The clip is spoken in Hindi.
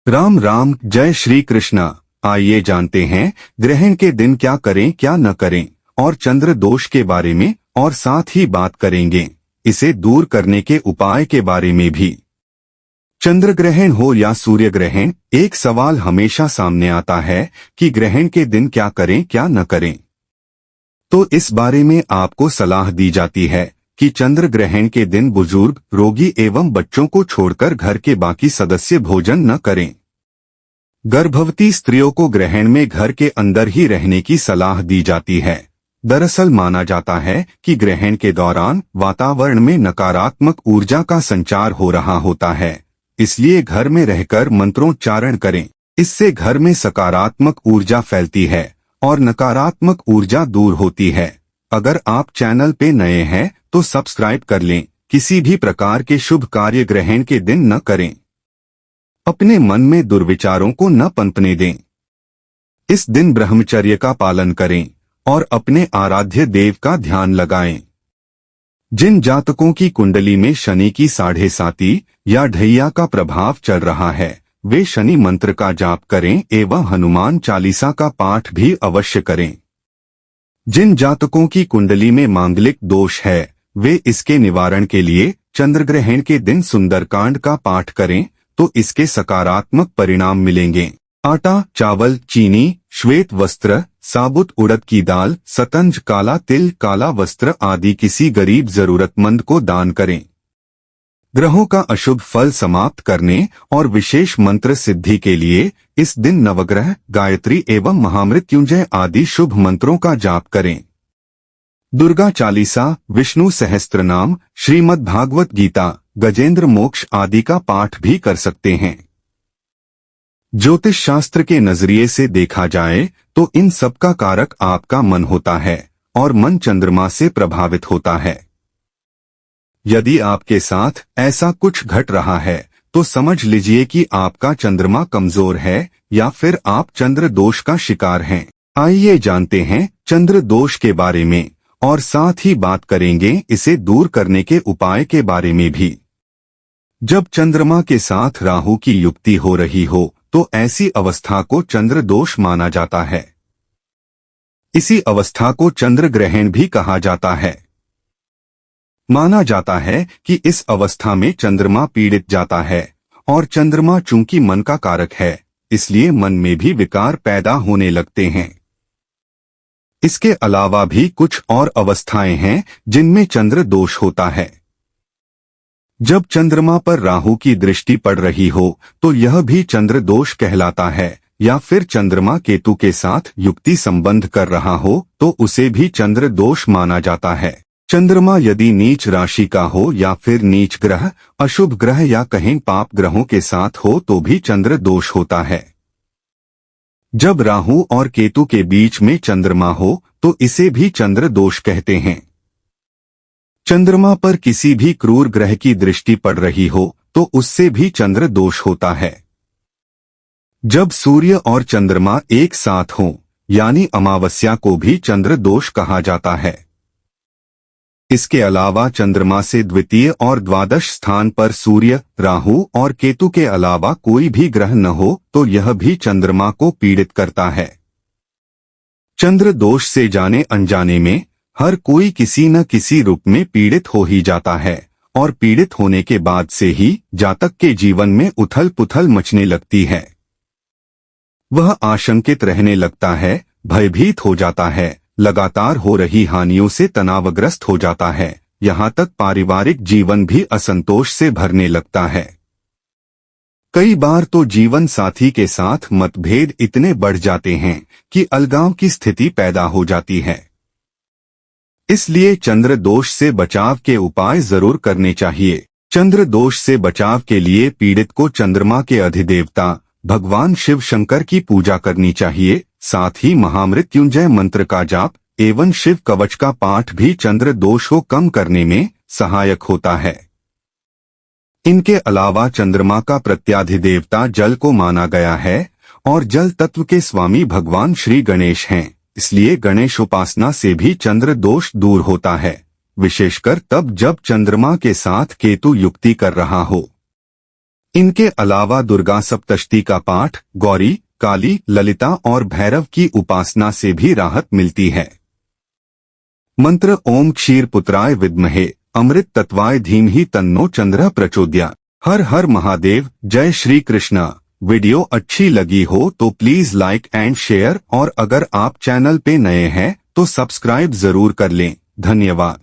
राम राम, जय श्री कृष्णा। आइए जानते हैं ग्रहण के दिन क्या करें क्या न करें और चंद्र दोष के बारे में, और साथ ही बात करेंगे इसे दूर करने के उपाय के बारे में भी। चंद्र ग्रहण हो या सूर्य ग्रहण, एक सवाल हमेशा सामने आता है कि ग्रहण के दिन क्या करें क्या न करें। तो इस बारे में आपको सलाह दी जाती है कि चंद्र ग्रहण के दिन बुजुर्ग, रोगी एवं बच्चों को छोड़कर घर के बाकी सदस्य भोजन न करें। गर्भवती स्त्रियों को ग्रहण में घर के अंदर ही रहने की सलाह दी जाती है। दरअसल माना जाता है कि ग्रहण के दौरान वातावरण में नकारात्मक ऊर्जा का संचार हो रहा होता है, इसलिए घर में रहकर मंत्रोच्चारण करें। इससे घर में सकारात्मक ऊर्जा फैलती है और नकारात्मक ऊर्जा दूर होती है। अगर आप चैनल पे नए हैं तो सब्सक्राइब कर लें। किसी भी प्रकार के शुभ कार्य ग्रहण के दिन न करें। अपने मन में दुर्विचारों को न पनपने दें। इस दिन ब्रह्मचर्य का पालन करें और अपने आराध्य देव का ध्यान लगाएं। जिन जातकों की कुंडली में शनि की 7.5 या ढैया का प्रभाव चल रहा है, वे शनि मंत्र का जाप करें एवं हनुमान चालीसा का पाठ भी अवश्य करें। जिन जातकों की कुंडली में मांगलिक दोष है, वे इसके निवारण के लिए चंद्रग्रहण के दिन सुंदरकांड का पाठ करें तो इसके सकारात्मक परिणाम मिलेंगे। आटा, चावल, चीनी, श्वेत वस्त्र, साबुत उड़द की दाल, सतंज, काला तिल, काला वस्त्र आदि किसी गरीब जरूरतमंद को दान करें। ग्रहों का अशुभ फल समाप्त करने और विशेष मंत्र सिद्धि के लिए इस दिन नवग्रह, गायत्री एवं महामृत्युंजय आदि शुभ मंत्रों का जाप करें। दुर्गा चालीसा, विष्णु सहस्त्रनाम, श्रीमद् भागवत गीता, गजेंद्र मोक्ष आदि का पाठ भी कर सकते हैं। ज्योतिष शास्त्र के नजरिए से देखा जाए तो इन सब का कारक आपका मन होता है और मन चंद्रमा से प्रभावित होता है। यदि आपके साथ ऐसा कुछ घट रहा है तो समझ लीजिए कि आपका चंद्रमा कमजोर है या फिर आप चंद्र दोष का शिकार हैं। आइए जानते हैं चंद्र दोष के बारे में और साथ ही बात करेंगे इसे दूर करने के उपाय के बारे में भी। जब चंद्रमा के साथ राहु की युक्ति हो रही हो तो ऐसी अवस्था को चंद्र दोष माना जाता है। इसी अवस्था को चंद्र ग्रहण भी कहा जाता है। माना जाता है कि इस अवस्था में चंद्रमा पीड़ित जाता है और चंद्रमा चूंकि मन का कारक है, इसलिए मन में भी विकार पैदा होने लगते हैं। इसके अलावा भी कुछ और अवस्थाएं हैं जिनमें चंद्र दोष होता है। जब चंद्रमा पर राहु की दृष्टि पड़ रही हो तो यह भी चंद्र दोष कहलाता है, या फिर चंद्रमा केतु के साथ युक्ति संबंध कर रहा हो तो उसे भी चंद्र दोष माना जाता है। चंद्रमा यदि नीच राशि का हो या फिर नीच ग्रह, अशुभ ग्रह या कहीं पाप ग्रहों के साथ हो तो भी चंद्र दोष होता है। जब राहु और केतु के बीच में चंद्रमा हो तो इसे भी चंद्र दोष कहते हैं। चंद्रमा पर किसी भी क्रूर ग्रह की दृष्टि पड़ रही हो तो उससे भी चंद्र दोष होता है। जब सूर्य और चंद्रमा एक साथ हों, यानी अमावस्या को भी चंद्र दोष कहा जाता है। इसके अलावा चंद्रमा से द्वितीय और द्वादश स्थान पर सूर्य, राहु और केतु के अलावा कोई भी ग्रह न हो तो यह भी चंद्रमा को पीड़ित करता है। चंद्र दोष से जाने अनजाने में हर कोई किसी न किसी रूप में पीड़ित हो ही जाता है और पीड़ित होने के बाद से ही जातक के जीवन में उथल पुथल मचने लगती है। वह आशंकित रहने लगता है, भयभीत हो जाता है, लगातार हो रही हानियों से तनावग्रस्त हो जाता है, यहाँ तक पारिवारिक जीवन भी असंतोष से भरने लगता है। कई बार तो जीवन साथी के साथ मतभेद इतने बढ़ जाते हैं कि अलगाव की स्थिति पैदा हो जाती है। इसलिए चंद्र दोष से बचाव के उपाय जरूर करने चाहिए। चंद्र दोष से बचाव के लिए पीड़ित को चंद्रमा के अधिदेवता भगवान शिव शंकर की पूजा करनी चाहिए। साथ ही महामृत्युंजय मंत्र का जाप एवं शिव कवच का पाठ भी चंद्र दोष को कम करने में सहायक होता है। इनके अलावा चंद्रमा का प्रत्याधिदेवता जल को माना गया है और जल तत्व के स्वामी भगवान श्री गणेश हैं, इसलिए गणेश उपासना से भी चंद्र दोष दूर होता है, विशेषकर तब जब चंद्रमा के साथ केतु युक्ति कर रहा हो। इनके अलावा दुर्गा सप्तशती का पाठ, गौरी, काली, ललिता और भैरव की उपासना से भी राहत मिलती है। मंत्र ओम क्षीर पुत्राय विद्महे अमृत तत्वाय धीमहि तन्नो चंद्रः प्रचोदयात्। हर हर महादेव। जय श्री कृष्णा। वीडियो अच्छी लगी हो तो प्लीज लाइक एंड शेयर, और अगर आप चैनल पे नए हैं तो सब्सक्राइब जरूर कर लें। धन्यवाद।